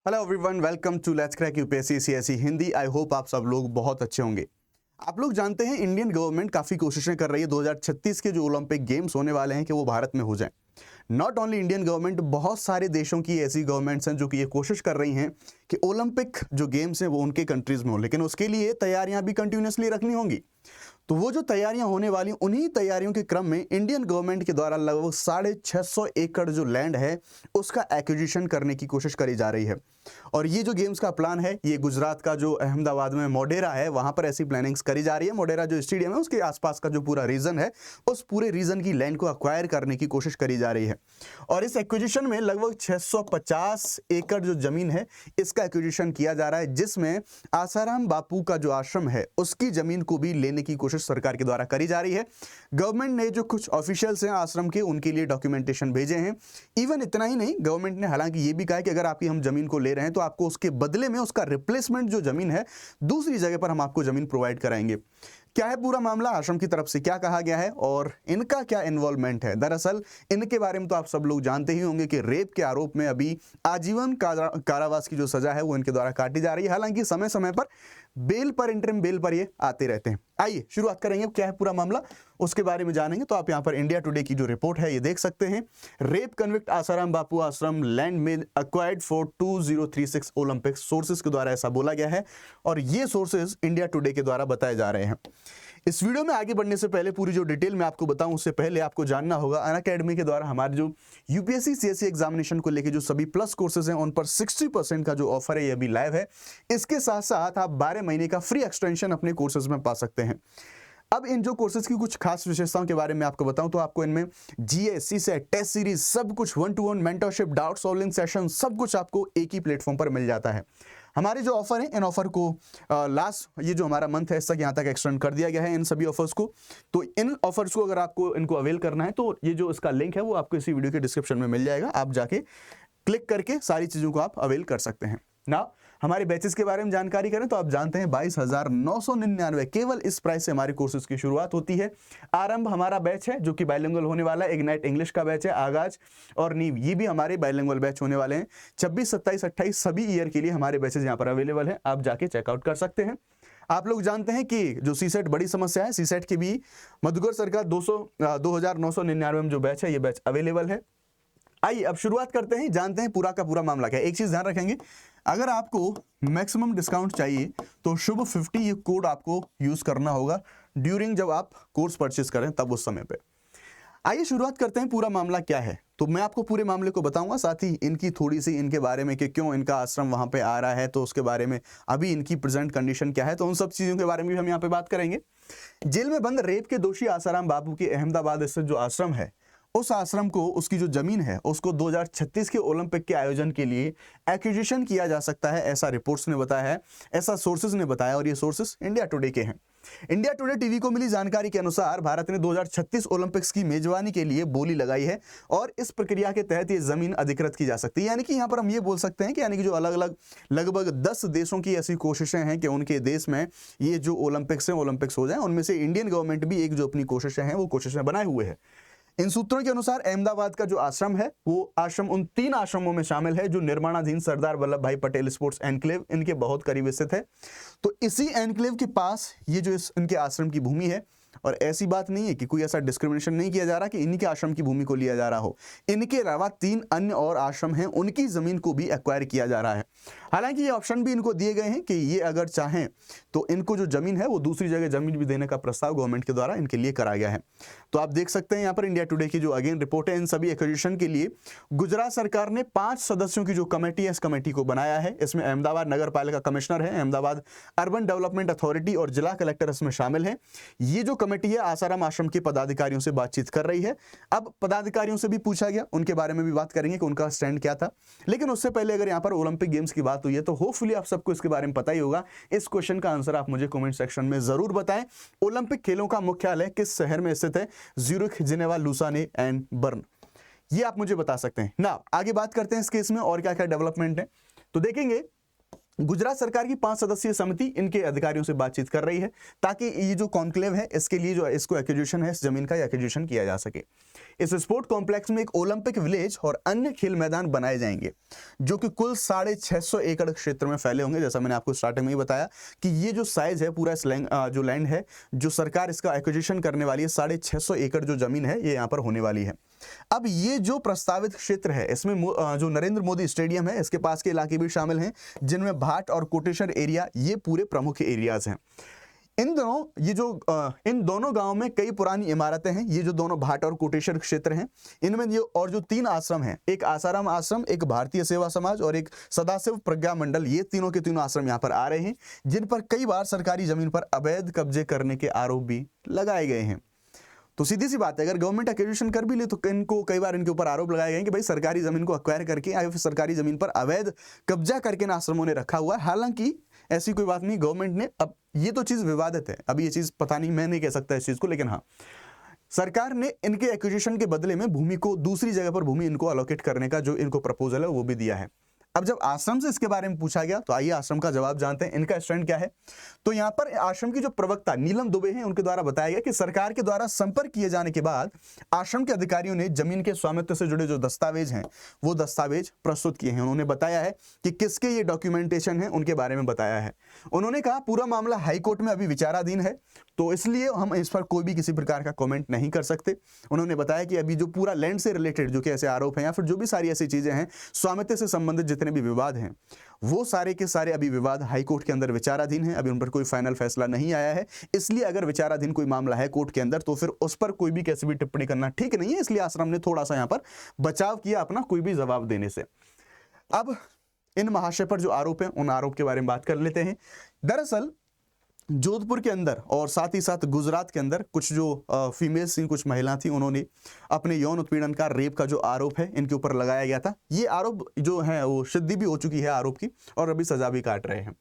Hello everyone, welcome to let's crack UPSC CSE Hindi. I hope आप सब लोग बहुत अच्छे होंगे। आप लोग जानते हैं इंडियन गवर्नमेंट काफ़ी कोशिशें कर रही है 2036 के जो ओलंपिक गेम्स होने वाले हैं कि वो भारत में हो जाएं। नॉट ओनली इंडियन गवर्नमेंट, बहुत सारे देशों की ऐसी गवर्नमेंट्स हैं जो कि ये कोशिश कर रही हैं कि ओलंपिक जो गेम्स हैं वो उनके कंट्रीज़ में हो, लेकिन उसके लिए तैयारियां भी कंटिन्यूसली रखनी होंगी। तो वो जो तैयारियां होने वाली, उन्हीं तैयारियों के क्रम में इंडियन गवर्नमेंट के द्वारा लगभग 650 एकड़ जो लैंड है उसका एक्विजिशन करने की कोशिश करी जा रही है। और ये जो गेम्स का प्लान है, ये गुजरात का जो अहमदाबाद में मोढेरा है वहां पर ऐसी प्लानिंग्स करी जा रही है। मोढेरा जो स्टेडियम है उसके आसपास का जो पूरा रीजन है, उस पूरे रीजन की लैंड को अक्वायर करने की कोशिश करी जा रही है। और इस एक्विजिशन में लगभग 650 एकड़ जो जमीन है इसका एक्विजिशन किया जा रहा है, जिसमें आसाराम बापू का जो आश्रम है उसकी जमीन को भी लेने की कोशिश सरकार के द्वारा करी जा रही है। गवर्नमेंट ने जो कुछ ऑफिशियल्स हैं आश्रम के, उनके लिए डॉक्यूमेंटेशन भेजे हैं। इवन इतना ही नहीं, गवर्नमेंट ने हालांकि ये भी कहा है कि अगर आपकी हम जमीन को ले रहे हैं तो आपको उसके बदले में उसका रिप्लेसमेंट जो जमीन है दूसरी जगह पर हम आपको जमीन प्रोवाइड कराएंगे। क्या है पूरा मामला, आश्रम की तरफ से क्या कहा गया है और इनका क्या इन्वॉल्वमेंट है? दरअसल इनके बारे में तो आप सब लोग जानते ही होंगे कि रेप के आरोप में अभी आजीवन कारावास की जो सजा है वो इनके द्वारा काटी जा रही है। हालांकि समय समय पर बेल पर, इंटरिम बेल पर ये आते रहते हैं। आइए शुरुआत करेंगे, क्या है पूरा मामला उसके बारे में जानेंगे। तो आप यहाँ पर इंडिया टुडे की जो रिपोर्ट है ये देख सकते हैं। रेप कन्विक्ट आसाराम बापू आश्रम लैंड में अक्वायर्ड फॉर 2036 ओलंपिक्स, सोर्सेज के द्वारा ऐसा बोला गया है और ये सोर्सेज इंडिया टुडे के द्वारा बताए जा रहे हैं। इस वीडियो में आगे बढ़ने से पहले पूरी जो डिटेल मैं आपको बताऊं उससे पहले आपको जानना होगा अनअकैडमी के द्वारा हमारे जो यूपीएससी सीएसई एग्जामिनेशन को लेके जो सभी प्लस कोर्सेज हैं उन पर 60% का जो ऑफर है ये अभी लाइव है। इसके साथ साथ आप 12 महीने का फ्री एक्सटेंशन अपने कोर्सेज में पा सकते हैं। अब इन जो कोर्सेज की कुछ खास विशेषताओं के बारे में आपको बताऊं तो आपको इनमें जीए, सीसेट, टेस्ट सीरीज सब कुछ, 1-to-1 mentorship, doubt solving session, सब कुछ आपको एक ही प्लेटफॉर्म पर मिल जाता है। हमारे जो ऑफर है, इन ऑफर को लास्ट ये जो हमारा मंथ है इसका यहाँ तक एक्सटेंड कर दिया गया है इन सभी ऑफर्स को। तो इन ऑफर्स को अगर आपको इनको अवेल करना है तो ये जो इसका लिंक है वो आपको इसी वीडियो के डिस्क्रिप्शन में मिल जाएगा। आप जाके क्लिक करके सारी चीज़ों को आप अवेल कर सकते हैं ना। हमारे बैचेस के बारे में जानकारी करें तो आप जानते हैं 22,999 केवल इस प्राइस से हमारे कोर्सेज की शुरुआत होती है। आरंभ हमारा बैच है जो कि बाइलिंगुअल होने वाला है। इग्नाइट इंग्लिश का बैच है, आगाज और नीव, ये भी हमारे बाइलिंगुअल बैच होने वाले हैं। 26, 27, 28 सभी ईयर के लिए हमारे बैचेस यहाँ पर अवेलेबल है, आप जाके चेकआउट कर सकते हैं। आप लोग जानते हैं कि जो सीसेट बड़ी समस्या है, सीसेट की भी मधुकर सर का 2,999 में जो बैच है ये बैच अवेलेबल है। आइए अब शुरुआत करते हैं, जानते हैं पूरा का पूरा मामला क्या है। एक चीज ध्यान रखेंगे, अगर आपको मैक्सिमम डिस्काउंट चाहिए तो शुभ 50 ये कोड आपको यूज करना होगा ड्यूरिंग जब आप कोर्स परचेस करें तब उस समय पे। आइए शुरुआत करते हैं, पूरा मामला क्या है। तो मैं आपको पूरे मामले को बताऊंगा, साथ ही इनकी थोड़ी सी इनके बारे में कि क्यों इनका आश्रम वहां पे आ रहा है, तो उसके बारे में अभी इनकी प्रेजेंट कंडीशन क्या है, तो उन सब चीजों के बारे में भी हम यहाँ पे बात करेंगे। जेल में बंद रेप के दोषी आसाराम बापू के अहमदाबाद स्थित जो आश्रम है, उस आश्रम को, उसकी जो जमीन है उसको 2036 के ओलंपिक के आयोजन के लिए एक्विजिशन किया जा सकता है, ऐसा रिपोर्ट्स ने बताया है, ऐसा सोर्सेज ने बताया और ये सोर्सेज इंडिया टुडे के हैं। इंडिया टुडे टीवी को मिली जानकारी के अनुसार भारत ने 2036 ओलंपिक्स की मेजबानी के लिए बोली लगाई है और इस प्रक्रिया के तहत ये जमीन अधिकृत की जा सकती है। यानी कि यहाँ पर हम ये बोल सकते हैं कि यानी कि जो अलग अलग लगभग 10 देशों की ऐसी कोशिशें हैं कि उनके देश में ये जो ओलंपिक्स हैं ओलंपिक्स हो जाए, उनमें से इंडियन गवर्नमेंट भी एक जो अपनी कोशिशें हैं वो कोशिशें बनाए हुए है। इन सूत्रों के अनुसार अहमदाबाद का जो आश्रम है वो आश्रम उन 3 आश्रमों में शामिल है जो निर्माणाधीन सरदार वल्लभ भाई पटेल स्पोर्ट्स एनक्लेव इनके बहुत करीब स्थित है। तो इसी एनक्लेव के पास ये जो इनके आश्रम की भूमि है, और ऐसी बात नहीं है कि कोई ऐसा डिस्क्रिमिनेशन नहीं किया जा रहा कि इन्हीं आश्रम की भूमि को लिया जा रहा हो। इनके अलावा 3 अन्य और आश्रम हैं, उनकी जमीन को भी एक्वायर किया जा रहा है। हालांकि ये ऑप्शन भी इनको दिए गए हैं कि ये अगर चाहें तो इनको जो जमीन है वो दूसरी जगह जमीन भी देने का प्रस्ताव गवर्नमेंट के द्वारा इनके लिए करा गया है। तो आप देख सकते हैं यहाँ पर इंडिया टुडे की जो अगेन रिपोर्ट है, इन सभी एक्विजिशन के लिए गुजरात सरकार ने 5 सदस्यों की जो कमेटी है इस कमेटी को बनाया है। इसमें अहमदाबाद नगर पालिका कमिश्नर है, अहमदाबाद अर्बन डेवलपमेंट अथॉरिटी और जिला कलेक्टर इसमें शामिल है। ये जो कमेटी है आसाराम आश्रम के पदाधिकारियों से बातचीत कर रही है। अब पदाधिकारियों से भी पूछा गया, उनके बारे में भी बात करेंगे कि उनका स्टैंड क्या था। लेकिन उससे पहले अगर यहाँ पर ओलंपिक गेम्स की बात हुई है तो होपफुली आप सबको इसके बारे में पता ही होगा। इस क्वेश्चन का आंसर आप मुझे कमेंट सेक्शन में जरूर बताएं। ओलंपिक खेलों का मुख्यालय किस शहर में स्थित है? Zurich, Geneva, Lausanne and burn, ये आप मुझे बता सकते हैं ना। आगे बात करते हैं इस केस में और क्या क्या डेवलपमेंट है। तो देखेंगे गुजरात सरकार की 5 सदस्यीय समिति इनके अधिकारियों से बातचीत कर रही है ताकि ये जो कॉन्क्लेव है इसके लिए जो इसको एक्विजिशन है इस जमीन का एक्विजिशन किया जा सके। इस स्पोर्ट कॉम्प्लेक्स में एक ओलंपिक विलेज और अन्य खेल मैदान बनाए जाएंगे जो कि कुल 650 एकड़ क्षेत्र में फैले होंगे। जैसा मैंने आपको स्टार्टिंग में ही बताया कि ये जो साइज है पूरा जो लैंड है जो सरकार इसका एक्विजिशन करने वाली है 650 एकड़ जो जमीन है ये यहाँ पर होने वाली है। अब ये जो प्रस्तावित क्षेत्र है इसमें जो नरेंद्र मोदी स्टेडियम है इसके पास के इलाके भी शामिल हैं जिनमें भाट और कोटेश्वर एरिया ये पूरे प्रमुख एरियाज हैं। इन दोनों गांवों में कई पुरानी इमारतें हैं। ये जो दोनों भाट और कोटेश्वर क्षेत्र हैं इनमें ये और जो 3 आश्रम हैं, एक आसाराम आश्रम, एक भारतीय सेवा समाज और एक सदाशिव प्रज्ञा मंडल, ये तीनों के तीनों आश्रम यहाँ पर आ रहे हैं जिन पर कई बार सरकारी जमीन पर अवैध कब्जे करने के आरोप भी लगाए गए हैं। तो सीधी सी बात है अगर गवर्नमेंट एक्विजिशन कर भी ले तो इनको कई बार इनके ऊपर आरोप लगाए गए कि भाई सरकारी जमीन को एक्वायर करके या फिर सरकारी जमीन पर अवैध कब्जा करके इन आश्रमों ने रखा हुआ है। हालांकि ऐसी कोई बात नहीं, गवर्नमेंट ने, अब ये तो चीज विवादित है, अब ये चीज पता नहीं, मैं नहीं कह सकता इस चीज को, लेकिन हाँ सरकार ने इनके एक्विजिशन के बदले में भूमि को दूसरी जगह पर भूमि इनको अलोकेट करने का जो इनको प्रपोजल है वो भी दिया है। अब जब आश्रम से इसके बारे में पूछा गया तो आइए आश्रम का जवाब जानते हैं, इनका स्टैंड क्या है। तो यहाँ पर आश्रम की जो प्रवक्ता नीलम दुबे हैं उनके द्वारा बताया गया कि सरकार के द्वारा संपर्क किए जाने के बाद आश्रम के अधिकारियों ने जमीन के स्वामित्व से जुड़े जो दस्तावेज हैं वो दस्तावेज प्रस्तुत किए हैं। उन्होंने बताया है कि किसके ये डॉक्यूमेंटेशन है उनके बारे में बताया है। उन्होंने कहा पूरा मामला हाईकोर्ट में अभी विचाराधीन है तो इसलिए हम इस पर कोई भी किसी प्रकार का कमेंट नहीं कर सकते। उन्होंने बताया कि अभी जो पूरा लैंड से रिलेटेड जो कि ऐसे आरोप हैं या फिर जो भी सारी ऐसी चीजें हैं स्वामित्व से संबंधित जितने भी विवाद हैं वो सारे के सारे अभी विवाद हाईकोर्ट के अंदर विचाराधीन है। अभी उन पर कोई फाइनल फैसला नहीं आया है, इसलिए अगर विचाराधीन कोई मामला है कोर्ट के अंदर तो फिर उस पर कोई भी कैसे भी टिप्पणी करना ठीक नहीं है। इसलिए आश्रम ने थोड़ा सा यहाँ पर बचाव किया अपना कोई भी जवाब देने से। अब इन महाशय पर जो आरोप है उन आरोप के बारे में बात कर लेते हैं। दरअसल जोधपुर के अंदर और साथ ही साथ गुजरात के अंदर कुछ जो फीमेल्स थी, कुछ महिला थी, उन्होंने अपने यौन उत्पीड़न का, रेप का जो आरोप है इनके ऊपर लगाया गया था। ये आरोप जो है वो सिद्धि भी हो चुकी है आरोप की और अभी सजा भी काट रहे हैं।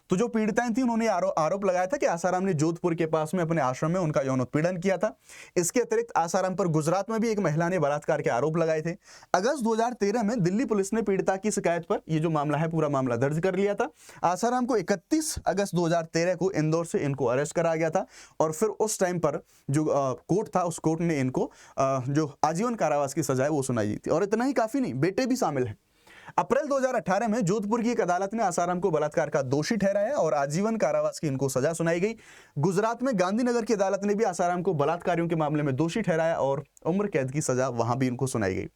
तो जो पीड़िताएं थी उन्होंने आरोप लगाया था कि आसाराम ने जोधपुर के पास में अपने आश्रम में उनका यौन उत्पीड़न किया था। इसके अतिरिक्त आसाराम पर गुजरात में भी एक महिला ने बलात्कार के आरोप लगाए थे। अगस्त 2013 में दिल्ली पुलिस ने पीड़िता की शिकायत पर ये जो मामला है पूरा मामला दर्ज कर लिया था। आसाराम को 31 अगस्त 2013 को इंदौर से इनको अरेस्ट कराया गया था और फिर उस टाइम पर जो कोर्ट था उस कोर्ट ने इनको जो आजीवन कारावास की सजा है वो सुनाई थी। और इतना ही काफी नहीं, बेटे भी शामिल हैं। अप्रैल 2018 में जोधपुर की एक अदालत ने आसाराम को बलात्कार का दोषी ठहराया और आजीवन कारावास की इनको सजा सुनाई गई। गुजरात में गांधीनगर की अदालत ने भी आसाराम को बलात्कारियों के मामले में दोषी ठहराया और उम्र कैद की सजा वहां भी इनको सुनाई गई।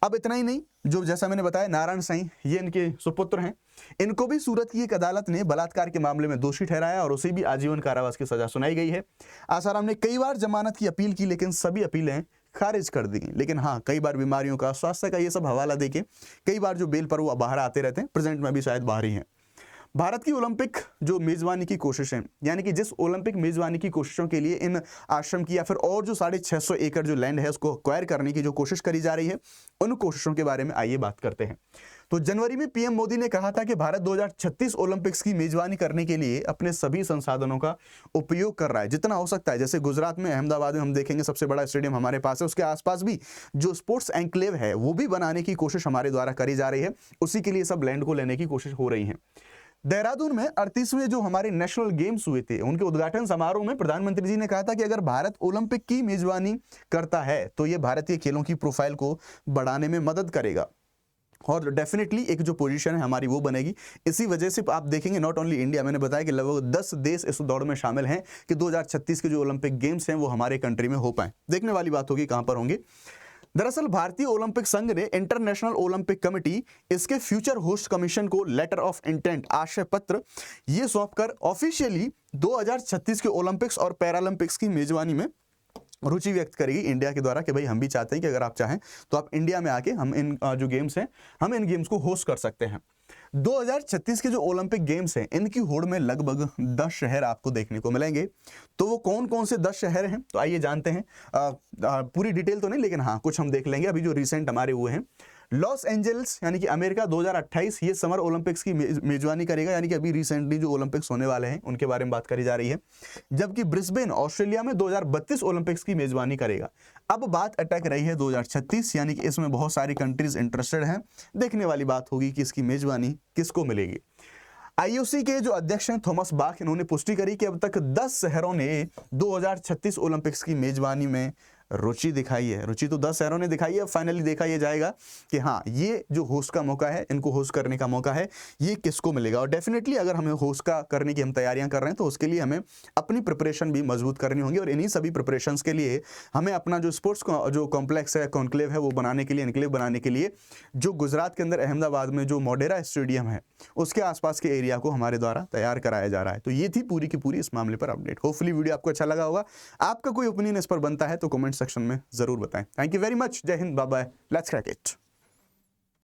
अब इतना ही नहीं, जो जैसा मैंने बताया नारायण साईं ये इनके सुपुत्र हैं, इनको भी सूरत की एक अदालत ने बलात्कार के मामले में दोषी ठहराया और उसे भी आजीवन कारावास की सजा सुनाई गई है। आसाराम ने कई बार जमानत की अपील की लेकिन सभी अपीलें खारिज कर दी। लेकिन हाँ कई बार बीमारियों का, स्वास्थ्य का ये सब हवाला देके कई बार जो बेल पर वो बाहर आते रहते हैं, प्रेजेंट में भी शायद बाहर ही हैं। भारत की ओलंपिक जो मेजबानी की कोशिशें, यानी कि जिस ओलंपिक मेजबानी की कोशिशों के लिए इन आश्रम की या फिर और जो 650 एकड़ जो लैंड है उसको एक्वायर करने की जो कोशिश करी जा रही है उन कोशिशों के बारे में आइए बात करते हैं। तो जनवरी में पीएम मोदी ने कहा था कि भारत 2036 ओलंपिक्स की मेजबानी करने के लिए अपने सभी संसाधनों का उपयोग कर रहा है जितना हो सकता है। जैसे गुजरात में, अहमदाबाद में हम देखेंगे सबसे बड़ा स्टेडियम हमारे पास है, उसके आसपास भी जो स्पोर्ट्स एनक्लेव है वो भी बनाने की कोशिश हमारे द्वारा करी जा रही है। उसी के लिए सब लैंड को लेने की कोशिश हो रही है। देहरादून में 38वें जो हमारे नेशनल गेम्स हुए थे उनके उद्घाटन समारोह में प्रधानमंत्री जी ने कहा था कि अगर भारत ओलंपिक की मेजबानी करता है तो ये भारतीय खेलों की प्रोफाइल को बढ़ाने में मदद करेगा और डेफिनेटली एक जो पोजीशन है हमारी वो बनेगी। इसी वजह से आप देखेंगे नॉट ओनली इंडिया, मैंने बताया कि लगभग 10 देश इस दौड़ में शामिल हैं कि 2036 के जो ओलंपिक गेम्स हैं वो हमारे कंट्री में हो पाए। देखने वाली बात होगी कहां पर होंगे। दरअसल भारतीय ओलंपिक संघ ने इंटरनेशनल ओलंपिक कमेटी इसके फ्यूचर होस्ट कमीशन को लेटर ऑफ इंटेंट, आशय पत्र ये सौंपकर ऑफिशियली 2036 के ओलंपिक्स और पैरालंपिक्स की मेजबानी में रुचि व्यक्त करेगी इंडिया के द्वारा कि भाई हम भी चाहते हैं कि अगर आप चाहें तो आप इंडिया में आके हम इन जो गेम्स हैं हम इन गेम्स को होस्ट कर सकते हैं। 2036 के जो ओलंपिक गेम्स हैं इनकी होड़ में लगभग 10 शहर आपको देखने को मिलेंगे। तो वो कौन कौन से 10 शहर हैं तो आइए जानते हैं। पूरी डिटेल तो नहीं लेकिन हाँ कुछ हम देख लेंगे। अभी जो रिसेंट हमारे हुए हैं, लॉस एंजल्स यानी कि अमेरिका 2028 ये समर ओलंपिक्स की मेजबानी करेगा, यानी कि अभी रिसेंटली जो ओलंपिक्स होने वाले हैं उनके बारे में बात करी जा रही है। जबकि ब्रिस्बेन ऑस्ट्रेलिया में 2032 ओलंपिक्स की मेजबानी करेगा। अब बात अटक रही है 2036, यानी कि इसमें बहुत सारी कंट्रीज इंटरेस्टेड हैं। देखने वाली बात होगी कि इसकी मेजबानी किसको मिलेगी। आईओसी के जो अध्यक्ष हैं थॉमस बाख, इन्होंने पुष्टि करी कि अब तक 10 शहरों ने 2036 ओलंपिक्स की मेजबानी में रुचि दिखाई है। रुचि तो 10 शहरों ने दिखाई है। फाइनली देखा ये जाएगा कि हाँ, ये जो होस्ट का मौका है, इनको होस्ट करने का मौका है, ये किसको मिलेगा। और डेफिनेटली अगर हमें होस्ट का करने की हम तैयारियां कर रहे हैं तो उसके लिए हमें अपनी प्रिपरेशन भी मजबूत करनी होगी। और इन्हीं सभी प्रिपरेशंस के लिए हमें अपना जो स्पोर्ट्स जो कॉम्प्लेक्स है, कॉन्क्लेव है, वो बनाने के लिए, एनक्लेव बनाने के लिए जो गुजरात के अंदर अहमदाबाद में जो मोडेरा स्टेडियम है उसके आसपास के एरिया को हमारे द्वारा तैयार कराया जा रहा है। तो ये थी पूरी की पूरी इस मामले पर अपडेट। होपफुली वीडियो आपको अच्छा लगा होगा। आपका कोई ओपिनियन इस पर बनता है तो कमेंट सेक्शन में जरूर बताएं। Thank you very much. जय हिंद, bye bye, let's crack it.